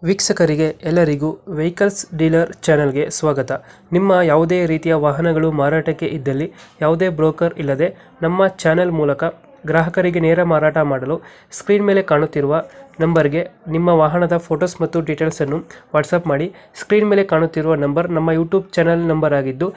ವೀಕ್ಷಕರಿಗೆ ಎಲ್ಲರಿಗೂ vehicles dealer ಚಾನೆಲ್ಗೆ ಸ್ವಾಗತ. ನಿಮ್ಮ ಯಾವುದೇ ರೀತಿಯ ವಾಹನಗಳು ಮಾರಾಟಕ್ಕೆ ಇದ್ದಲ್ಲಿ ಯಾವುದೇ ಬ್ರೋಕರ್ ಇಲ್ಲದೆ ನಮ್ಮ ಚಾನೆಲ್ ಮೂಲಕ ಗ್ರಾಹಕರಿಗೆ ನೇರ ಮಾರಾಟ ಮಾಡಲು ಸ್ಕ್ರೀನ್ ಮೇಲೆ ಕಾಣುತ್ತಿರುವ ನಂಬರ್ಗೆ ನಿಮ್ಮ ವಾಹನದ ಫೋಟೋಸ್ ಮತ್ತು ಡೀಟೇಲ್ಸನ್ನು ವಾಟ್ಸಪ್ ಮಾಡಿ. ಸ್ಕ್ರೀನ್ ಮೇಲೆ ಕಾಣುತ್ತಿರುವ ನಂಬರ್ ನಮ್ಮ ಯೂಟ್ಯೂಬ್ ಚಾನೆಲ್ ನಂಬರ್ ಆಗಿದ್ದು,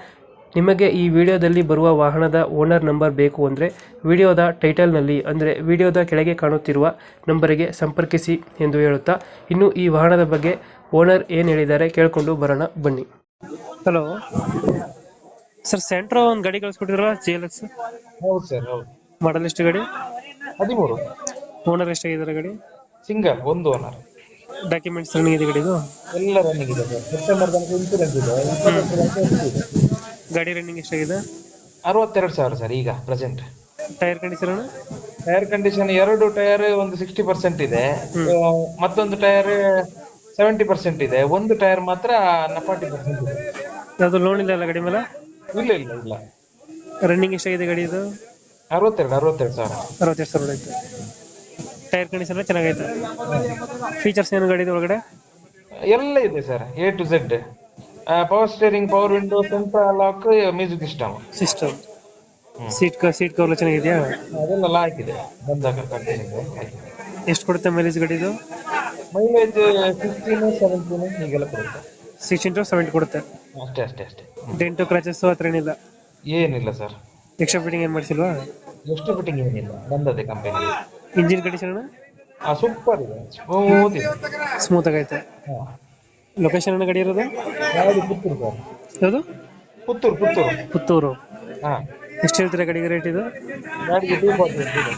ನಿಮಗೆ ಈ ವಿಡಿಯೋದಲ್ಲಿ ಬರುವ ವಾಹನದ ಓನರ್ ನಂಬರ್ ಬೇಕು ಅಂದರೆ ವಿಡಿಯೋದ ಟೈಟಲ್ನಲ್ಲಿ ಅಂದರೆ ವಿಡಿಯೋದ ಕೆಳಗೆ ಕಾಣುತ್ತಿರುವ ನಂಬರಿಗೆ ಸಂಪರ್ಕಿಸಿ ಎಂದು ಹೇಳುತ್ತಾ, ಇನ್ನು ಈ ವಾಹನದ ಬಗ್ಗೆ ಓನರ್ ಏನು ಹೇಳಿದ್ದಾರೆ ಕೇಳಿಕೊಂಡು ಬರೋಣ ಬನ್ನಿ. ಹಲೋ ಸರ್, ಸೆಂಟ್ರೋ ಒಂದು ಗಾಡಿ ಕಳಿಸ್ಕೊಟ್ಟಿದ್ರಲ್ಲ, GLX? ಹೌದು ಸರ್, ಹೌದು. ಮಾಡಲ್ ಎಷ್ಟು ಗಾಡಿ? 13. ಓನರ್ ಎಷ್ಟಾಗಿದ್ದಾರೆ ಗಾಡಿ? ಸಿಂಗಲ್, ಒಂದು ಓನರ್. ಡಾಕ್ಯುಮೆಂಟ್ಸ್ ರನ್ನಿಂಗ್ ಇದೆ ಗಾಡಿದು? ಎಲ್ಲ ರನ್ನಿಂಗ್ ಇದೆ ಸರ್. ಸೆಪ್ಟೆಂಬರ್ ತನಕ ಇನ್ಸೂರೆನ್ಸ್ ಇದೆ, 28 ತನಕ ಇದೆ. ಗಾಡಿ ರನ್ನಿಂಗ್ ಎಷ್ಟಾಗಿದೆ? 62,000 ಸರ್ ಈಗ present. Tyre condition? Tyre condition ಎರಡು ಟೈರ್ ಒಂದು 60% ಇದೆ, ಮತ್ತೊಂದು ಟೈರ್ 70% ಇದೆ, ಒಂದು ಟೈರ್ ಮಾತ್ರ 40% ಇದೆ. ಯಾವುದು ಲೋನ್ ಇಲ್ಲ ಅಲ್ಲ ಗಾಡಿ ಮೇಲೆ? ಇಲ್ಲ ಇಲ್ಲ ಇಲ್ಲ. ರನ್ನಿಂಗ್ ಎಷ್ಟಾಗಿದೆ ಗಾಡಿ ಇದು? 62,000 ಸಾವಿರ. 62 ಸಾವಿರ ಐತೆ. ಟೈರ್ ಕಂಡೀಷನ್ ಚೆನ್ನಾಗೈತೆ. ಫೀಚರ್ಸ್ ಏನು ಗಾಡಿ ಒಳಗಡೆ? ಎಲ್ಲ ಇದೆ sir, A to Z. Power steering, power window, central lock, music system. Seat cover ಚೆನ್ನಾಗಿದೆಯಾ? ಅದೆಲ್ಲ ಹಾಕಿದೆ, ಬಂದಾಗ ಕಂಟಿನ್ಯೂ. ಎಷ್ಟು ಕೊಡುತ್ತೆ ಮೈಲೇಜ್ ಗಾಡಿ ಇದು? ಮೈಲೇಜ್ 16, 17 ಹೀಗೆಲ್ಲ ಕೊಡುತ್ತೆ. 16 to 17 ಕೊಡುತ್ತೆ. ಅಷ್ಟೇ ಅಷ್ಟೇ ಅಷ್ಟೇ. ಡೆಂಟು ಕ್ರಾಚಸ್ ಹತ್ರ ಏನಿಲ್ಲ? ಏನಿಲ್ಲ ಸರ್. ಎಕ್ಸ್ಟ್ರಾ ಫಿಟ್ಟಿಂಗ್ ಏನು ಮಾಡಿಸಿಲ್ವಾ? ಎಷ್ಟು ಫಿಟ್ಟಿಂಗ್ ಏನಿಲ್ಲ, ಬಂದದೆ ಕಂಪನಿ. Engine condition? ಸೂಪರ್ ಇದೆ, ಸ್ಮೂತ್ ಇದೆ. ಸ್ಮೂತ್ ಆಗೈತೆ. ಲೊಕೇಶನ್ ಗಾಡಿ ಇರೋದು? ಗಾಡಿ ಪುತ್ತೂರು ಸರ್. ಯಾವುದು? ಪುತ್ತೂರು. ಪುತ್ತೂರು. ಹಾ. ಎಷ್ಟು ಹೇಳ್ತೀರಾ ಗಾಡಿಗೆ ರೇಟ್ ಇದು? ಗಾಡಿಗೆ 240 ಇದೆ.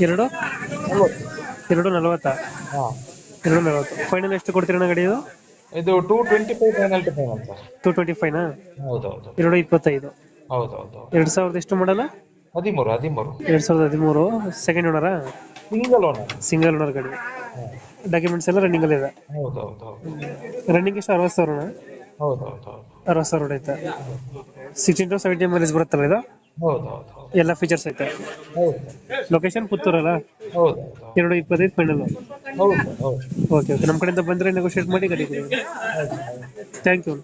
240? ಹಾ. 240 ಫೈನಲ್ ಎಷ್ಟು ಕೊಡ್ತೀರಣ್ಣ ಗಾಡಿ ಇದು? ಇದು 225 ಫೈನಲ್ ಟು ಫೈನಲ್ ಸರ್. 225 ನಾ? ಹೌದೌದು. 225. ಹೌದೌದು. 2000 ಎಷ್ಟು ಮಾಡಲ್ಲ? 13. 2013 ಸೆಕೆಂಡ್ ಓನರಾ? Single owner. ಸಿಂಗಲ್ ಓನರ್ ಗಾಡಿ. ಡಾಕ್ಯುಮೆಂಟ್ಸ್ ಎಲ್ಲ ರನ್ನಿಂಗ್ ಅಲ್ಲಿ ಇದೆ? ಹೌದೌದು. ರನ್ನಿಂಗ್ ಎಷ್ಟು? 60,000? ಹೌದೌದು. 60,000 ಐತೆ. 16 to 17 ಮೈಲೇಜ್ ಬರುತ್ತಲ್ಲ ಇದು? ಹೌದೌದು. ಎಲ್ಲ ಫೀಚರ್ಸ್ ಐತೆ. ಹೌದು. ಲೊಕೇಶನ್ ಪುತ್ತೂರಲ್ಲ? ಹೌದೌದು. 225 ಫೈನಲ್. ಹೌದು ಹೌದು. ಓಕೆ, ನಮ್ಮ ಕಡೆಯಿಂದ ಬಂದರೆ ನೆಗೋಷಿಯೇಟ್ ಮಾಡಿ ಗಾಡಿ ಕೊಡಿ. Thank you.